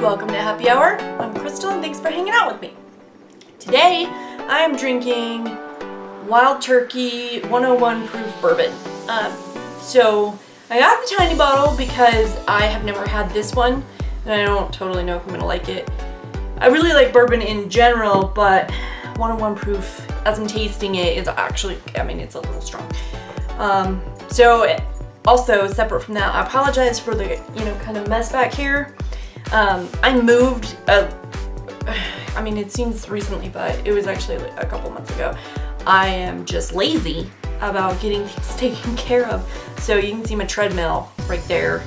Welcome to Happy Hour. I'm Crystal and thanks for hanging out with me. Today I am drinking Wild Turkey 101 proof bourbon. So I got the tiny bottle because I have never had this one and I don't totally know if I'm gonna like it. I really like bourbon in general, but 101 proof, as I'm tasting it, is actually, it's a little strong. Also separate from that, I apologize for the, kind of mess back here. I moved, it seems recently, but it was actually like a couple months ago. I am just lazy about getting things taken care of. So you can see my treadmill right there,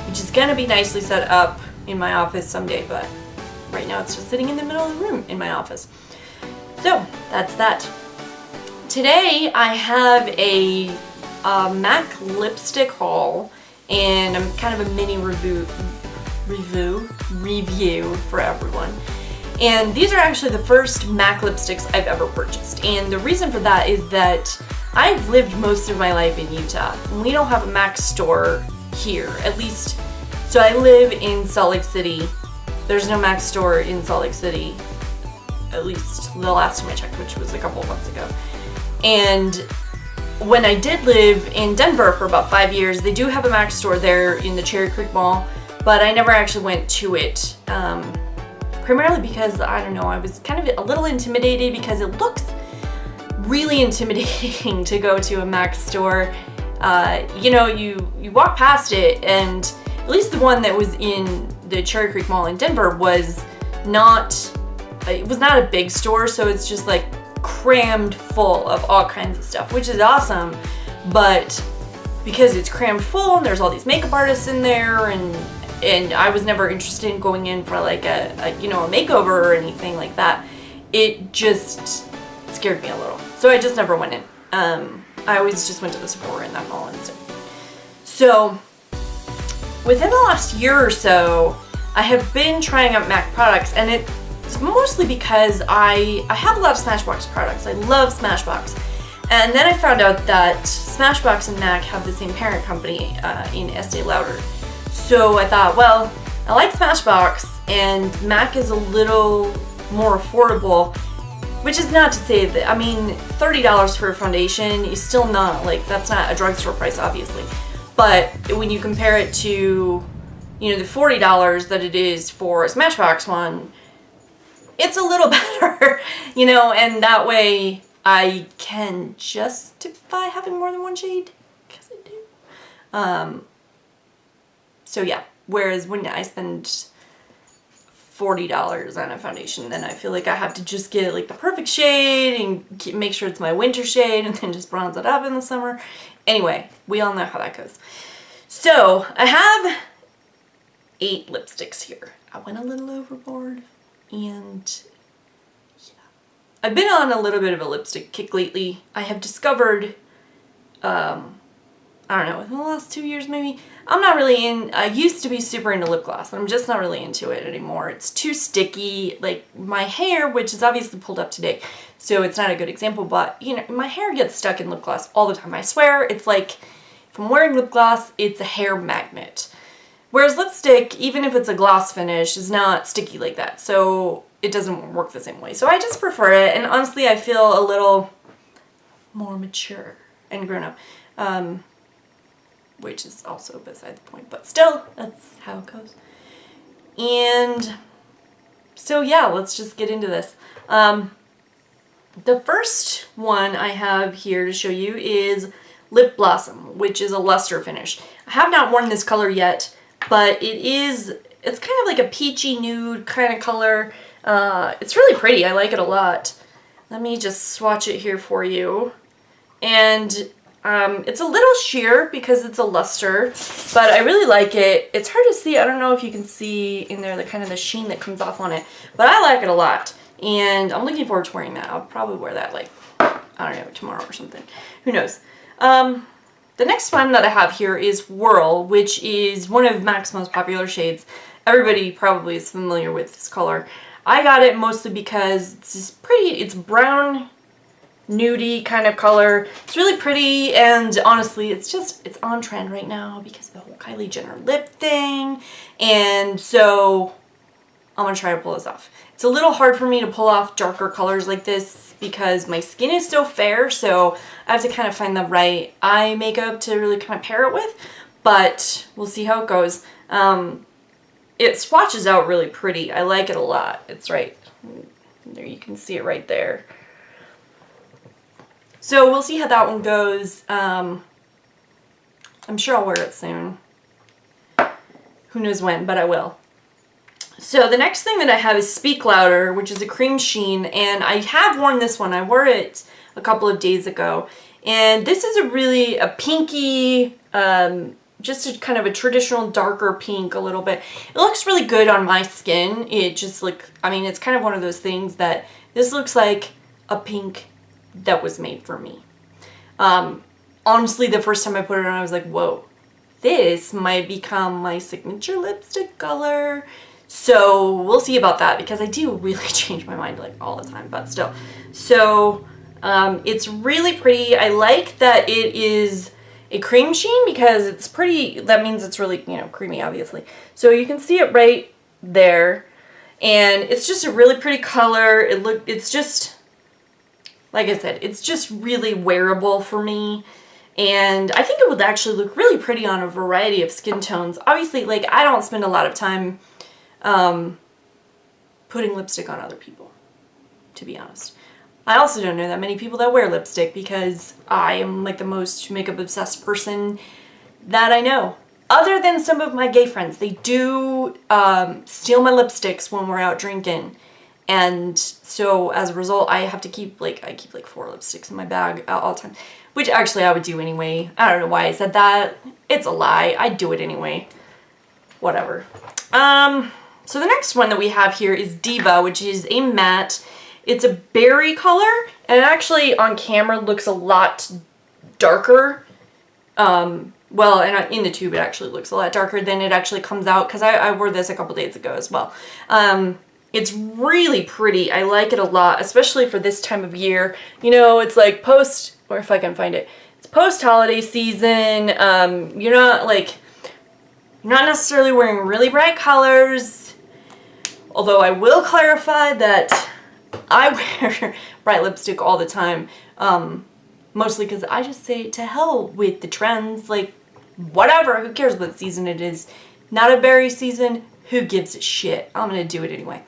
which is gonna be nicely set up in my office someday, but right now it's just sitting in the middle of the room in my office. So that's that. Today I have a MAC lipstick haul, and I'm kind of a mini review for everyone. And these are actually the first MAC lipsticks I've ever purchased. And the reason for that is that I've lived most of my life in Utah, and we don't have a MAC store here, at least. So I live in Salt Lake City. There's no MAC store in Salt Lake City, at least the last time I checked, which was a couple of months ago. And when I did live in Denver for about 5 years, they do have a MAC store there in the Cherry Creek Mall, but I never actually went to it, primarily because, I don't know, I was kind of a little intimidated because it looks really intimidating to go to a MAC store. You walk past it, and at least the one that was in the Cherry Creek Mall in Denver was not a big store, so it's just like crammed full of all kinds of stuff, which is awesome. But because it's crammed full and there's all these makeup artists in there, and I was never interested in going in for like a makeover or anything like that, it just scared me a little. So I just never went in. I always just went to the Sephora in that mall instead. So within the last year or so, I have been trying out MAC products, and it's mostly because I have a lot of Smashbox products. I love Smashbox. And then I found out that Smashbox and MAC have the same parent company in Estee Lauder. So I thought, well, I like Smashbox, and MAC is a little more affordable, which is not to say that, $30 for a foundation is still not, that's not a drugstore price, obviously. But when you compare it to, the $40 that it is for a Smashbox one, it's a little better, and that way I can justify having more than one shade, because I do. So yeah, whereas when I spend $40 on a foundation, then I feel like I have to just get the perfect shade and make sure it's my winter shade and then just bronze it up in the summer. Anyway, we all know how that goes. So I have 8 lipsticks here. I went a little overboard, and yeah. I've been on a little bit of a lipstick kick lately. I have discovered, I don't know, within the last 2 years maybe, I used to be super into lip gloss. I'm just not really into it anymore. It's too sticky. My hair, which is obviously pulled up today, so it's not a good example, but my hair gets stuck in lip gloss all the time. I swear, it's like, if I'm wearing lip gloss, it's a hair magnet. Whereas lipstick, even if it's a gloss finish, is not sticky like that, so it doesn't work the same way. So I just prefer it, and honestly, I feel a little more mature and grown up. Which is also beside the point, but still, that's how it goes. And so yeah, let's just get into this. The first one I have here to show you is Lip Blossom, which is a luster finish. I have not worn this color yet, but it's kind of like a peachy nude kind of color. It's really pretty. I like it a lot. Let me just swatch it here for you. And it's a little sheer because it's a luster, but I really like it. It's hard to see. I don't know if you can see in there the kind of the sheen that comes off on it, but I like it a lot, and I'm looking forward to wearing that. I'll probably wear that I don't know, tomorrow or something. Who knows? The next one that I have here is Whirl, which is one of MAC's most popular shades. Everybody probably is familiar with this color. I got it mostly because it's pretty. It's brown, nudie kind of color. It's really pretty, and honestly, it's on trend right now because of the whole Kylie Jenner lip thing. And so I'm gonna try to pull this off. It's a little hard for me to pull off darker colors like this because my skin is so fair, so I have to kind of find the right eye makeup to really kind of pair it with, but we'll see how it goes. It swatches out really pretty. I like it a lot. It's right there, you can see it right there. So we'll see how that one goes. I'm sure I'll wear it soon. Who knows when, but I will. So the next thing that I have is Speak Louder, which is a cream sheen, and I have worn this one. I wore it a couple of days ago, and this is a pinky, just a kind of a traditional darker pink a little bit. It looks really good on my skin. It just I mean, it's kind of one of those things that this looks like a pink that was made for me. Honestly, the first time I put it on, I was like, whoa, this might become my signature lipstick color. So we'll see about that, because I do really change my mind like all the time, but still. So it's really pretty. I like that it is a cream sheen because it's pretty, that means it's really, you know, creamy, obviously. So you can see it right there, and it's just a really pretty color. It's just, like I said, it's just really wearable for me. And I think it would actually look really pretty on a variety of skin tones. Obviously, like, I don't spend a lot of time putting lipstick on other people, to be honest. I also don't know that many people that wear lipstick because I am like the most makeup obsessed person that I know. Other than some of my gay friends, they do steal my lipsticks when we're out drinking. And so as a result, I have to keep I keep like 4 lipsticks in my bag all the time, which actually I would do anyway. I don't know why I said that. It's a lie. I'd do it anyway. Whatever. So the next one that we have here is Diva, which is a matte. It's a berry color, and it actually on camera looks a lot darker. Well, and in the tube it actually looks a lot darker than it actually comes out, because I wore this a couple days ago as well. It's really pretty. I like it a lot, especially for this time of year. You know, it's like post, or if I can find it, it's post-holiday season. You're not necessarily wearing really bright colors, although I will clarify that I wear bright lipstick all the time, mostly because I just say to hell with the trends, like whatever, who cares what season it is. Not a berry season, who gives a shit? I'm gonna do it anyway.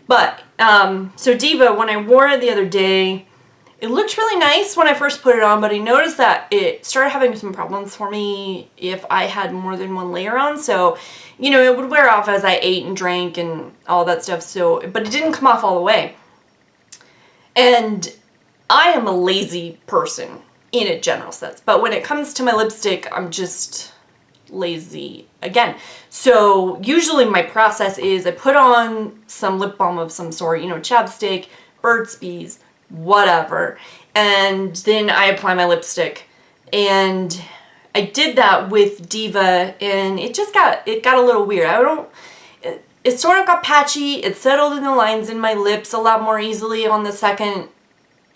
But, so Diva, when I wore it the other day, it looked really nice when I first put it on, but I noticed that it started having some problems for me if I had more than one layer on. So, you know, it would wear off as I ate and drank and all that stuff. So, but it didn't come off all the way. And I am a lazy person in a general sense, but when it comes to my lipstick, I'm just lazy again. So usually my process is I put on some lip balm of some sort, you know, chapstick, Burt's Bees, whatever, and then I apply my lipstick. And I did that with Diva, and it got a little weird. It sort of got patchy. It settled in the lines in my lips a lot more easily on the second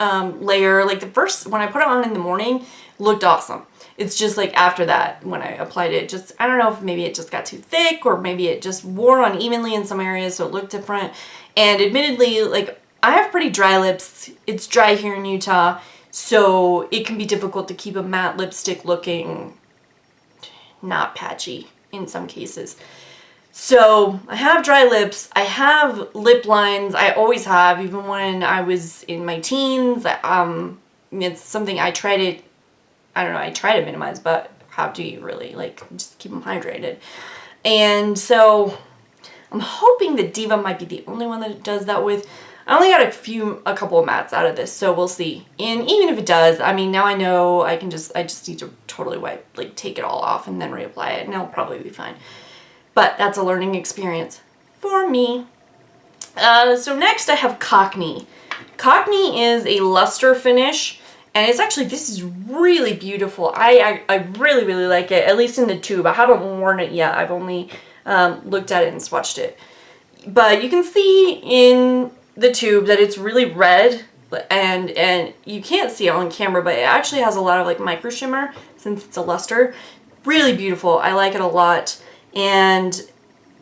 layer. Like the first, when I put it on in the morning, looked awesome. It's just like after that, when I applied it, just, I don't know if maybe it just got too thick, or maybe it just wore unevenly in some areas, so it looked different. And admittedly, like, I have pretty dry lips. It's dry here in Utah, so it can be difficult to keep a matte lipstick looking not patchy in some cases. So I have dry lips, I have lip lines, I always have, even when I was in my teens. It's something I try to minimize, but how do you really, like, just keep them hydrated? And so I'm hoping that Diva might be the only one that it does that with. I only got a couple of mattes out of this, so we'll see. And even if it does, I mean, now I know I just need to totally wipe, like, take it all off and then reapply it, and it'll probably be fine. But that's a learning experience for me. So next I have Cockney. Cockney is a luster finish, and it's actually, this is really beautiful. I really, really like it, at least in the tube. I haven't worn it yet. I've only looked at it and swatched it. But you can see in the tube that it's really red, and you can't see it on camera, but it actually has a lot of like micro shimmer since it's a luster. Really beautiful. I like it a lot. And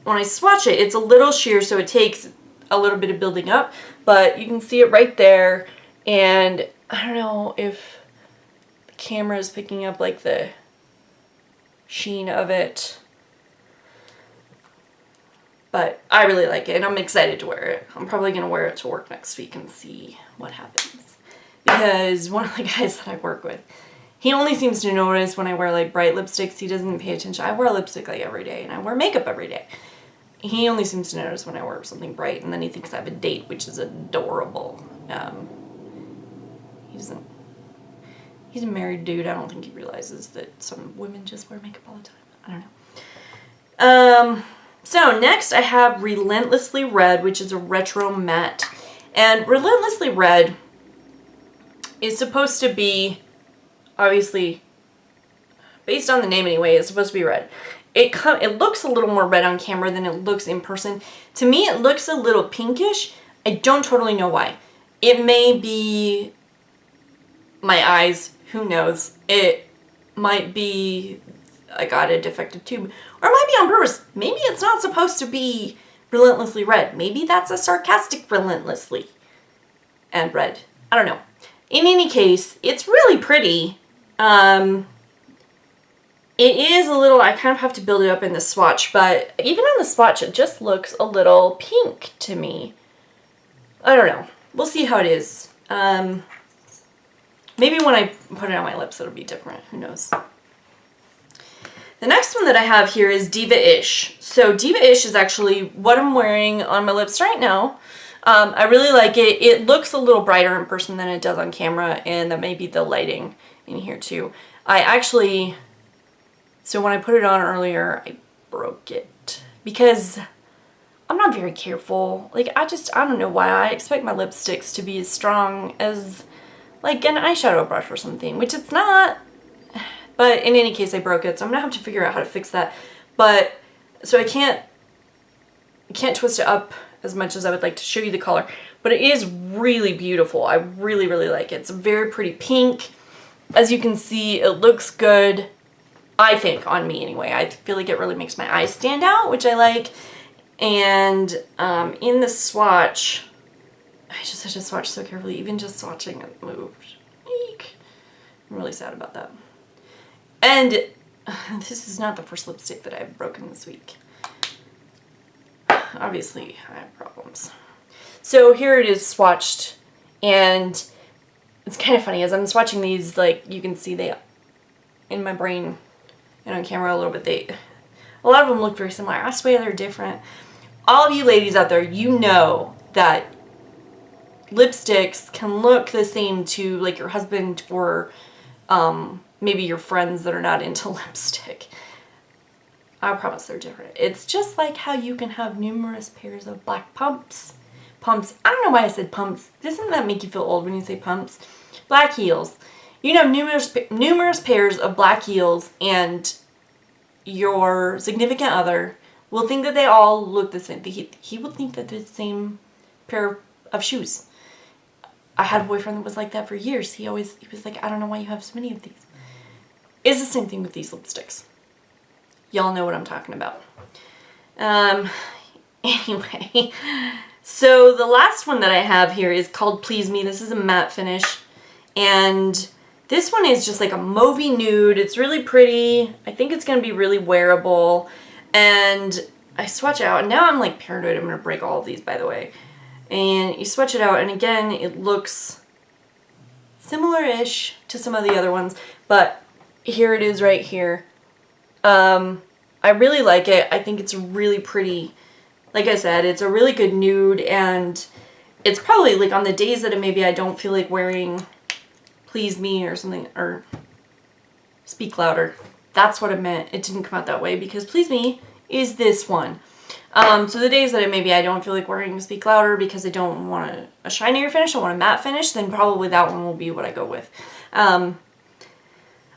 when I swatch it, it's a little sheer, so it takes a little bit of building up, but you can see it right there. And I don't know if the camera is picking up like the sheen of it, but I really like it and I'm excited to wear it. I'm probably going to wear it to work next week and see what happens, because one of the guys that I work with, he only seems to notice when I wear like bright lipsticks. He doesn't pay attention. I wear lipstick like every day and I wear makeup every day. He only seems to notice when I wear something bright, and then he thinks I have a date, which is adorable. He's a married dude. I don't think he realizes that some women just wear makeup all the time. I don't know. So next I have Relentlessly Red, which is a retro matte. And Relentlessly Red is supposed to be, obviously, based on the name anyway, it's supposed to be red. It looks a little more red on camera than it looks in person. To me, it looks a little pinkish. I don't totally know why. It may be my eyes. Who knows? It might be I got a defective tube. Or it might be on purpose. Maybe it's not supposed to be relentlessly red. Maybe that's a sarcastic relentlessly and red. I don't know. In any case, it's really pretty. It is a little, I kind of have to build it up in the swatch, but even on the swatch, it just looks a little pink to me. I don't know. We'll see how it is. Maybe when I put it on my lips, it'll be different. Who knows? The next one that I have here is Diva-ish. So Diva-ish is actually what I'm wearing on my lips right now. I really like it. It looks a little brighter in person than it does on camera, and that may be the lighting in here too. So when I put it on earlier, I broke it because I'm not very careful. Like, I don't know why. I expect my lipsticks to be as strong as like an eyeshadow brush or something, which it's not. But in any case, I broke it, so I'm gonna have to figure out how to fix that. But, so I can't twist it up as much as I would like to show you the color, but it is really beautiful. I really, really like it. It's a very pretty pink. As you can see, it looks good, I think, on me anyway. I feel like it really makes my eyes stand out, which I like. And in the swatch, I just had to swatch so carefully. Even just swatching it moved. Eek. I'm really sad about that. And this is not the first lipstick that I've broken this week. Obviously, I have problems. So here it is swatched, and it's kind of funny. As I'm swatching these, like, you can see they, in my brain and on camera a little bit, a lot of them look very similar. I swear they're different. All of you ladies out there, you know that lipsticks can look the same to, like, your husband or maybe your friends that are not into lipstick. I promise they're different. It's just like how you can have numerous pairs of black pumps. I don't know why I said pumps. Doesn't that make you feel old when you say pumps? Black heels. You can have numerous pairs of black heels, and your significant other will think that they all look the same. He will think that they're the same pair of shoes. I had a boyfriend that was like that for years. He was like, I don't know why you have so many of these. It's the same thing with these lipsticks. Y'all know what I'm talking about. Anyway, so the last one that I have here is called Please Me. This is a matte finish, and this one is just like a mauvey nude. It's really pretty. I think it's going to be really wearable, and I swatch out, and now I'm like paranoid. I'm going to break all of these, by the way. And you swatch it out, and again, it looks similar-ish to some of the other ones, but here it is right here. I really like it. I think it's really pretty. Like I said, it's a really good nude, and it's probably like on the days that maybe I don't feel like wearing Please Me or something, or Speak Louder. That's what it meant. It didn't come out that way because Please Me is this one. So the days that maybe I don't feel like wearing Speak Louder because I don't want a shinier finish, I want a matte finish, then probably that one will be what I go with.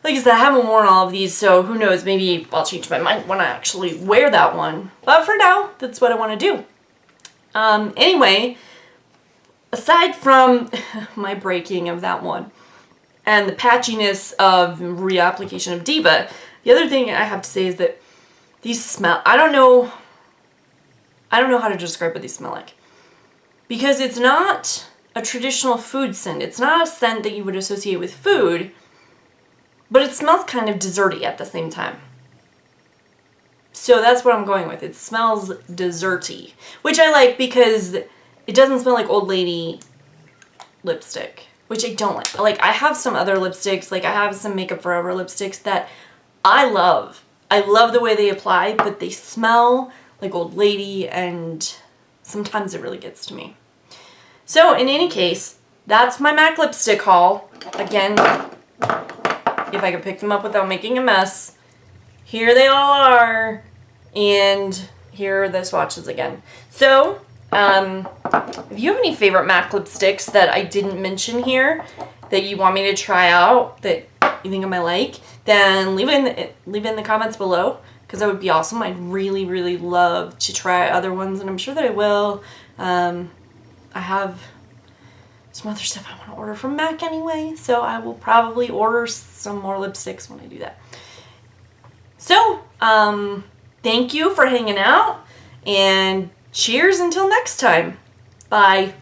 Like I said, I haven't worn all of these, so who knows, maybe I'll change my mind when I actually wear that one. But for now, that's what I want to do. Anyway, aside from my breaking of that one and the patchiness of reapplication of Diva, the other thing I have to say is that these smell, I don't know I don't know how to describe what these smell like. Because it's not a traditional food scent. It's not a scent that you would associate with food, but it smells kind of desserty at the same time. So that's what I'm going with. It smells desserty, which I like because it doesn't smell like old lady lipstick, which I don't like. Like, I have some other lipsticks, like I have some Makeup Forever lipsticks that I love. I love the way they apply, but they smell like old lady, and sometimes it really gets to me. So in any case, that's my MAC lipstick haul. Again, if I could pick them up without making a mess. Here they all are, and here are the swatches again. So, if you have any favorite MAC lipsticks that I didn't mention here that you want me to try out, that you think I might like, then leave it in the comments below, because that would be awesome. I'd really, really love to try other ones, and I'm sure that I will. I have some other stuff I want to order from MAC anyway, so I will probably order some more lipsticks when I do that. So, thank you for hanging out, and cheers until next time. Bye.